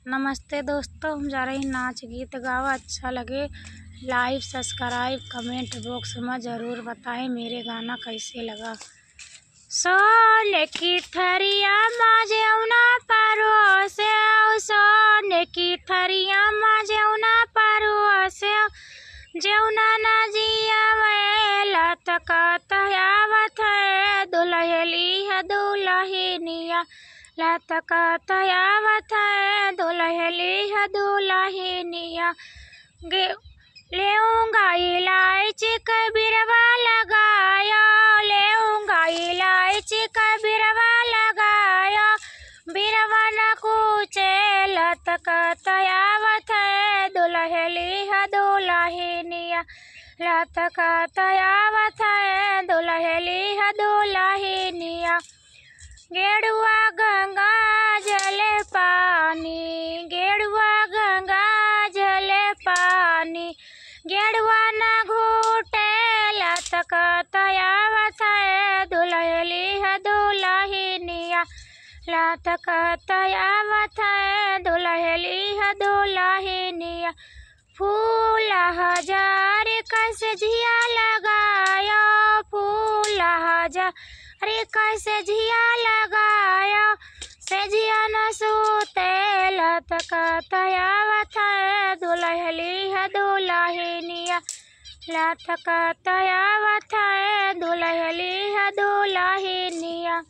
नमस्ते दोस्तों, हम जा रहे हैं नाच गीत गावा। अच्छा लगे लाइक सब्सक्राइब कमेंट बॉक्स में ज़रूर बताएं मेरे गाना कैसे लगा। सोने की थरिया माँ जेवना परोसे, सोने की थरिया माँ जेवना परोसे, जेवना ना जिया वेला तकत आवत है दुल्हली है दुल्हनिया, लतकत आवत है दुल्हली है दुल्हनिया। लेऊंगा इलायची का बिरवा लगाया, लेऊंगा इलायची का बिरवा लगाया, बिरवा न कूचे लतकत आवत है दुल्हली है दुल्हनिया, लतकत आवत है दुल्हली है दुल्हनिया। गेरुआ गंगा जल पानी, गेरुआ गंगा जल पानी, गेरुआ न घूटे लतकत आवत है दुल्हली है दुल्हनिया, लतकत आवत है दुल्हली है दुल्हनिया। फूल हजार कैसे झिया लगाया, फूल हजार अरे कैसे झिया लगाया, से झिया न सूते लतकत आवत है दुल्हली है दुल्हनिया, लतकत आवत है दुल्हली है दुल्हनिया।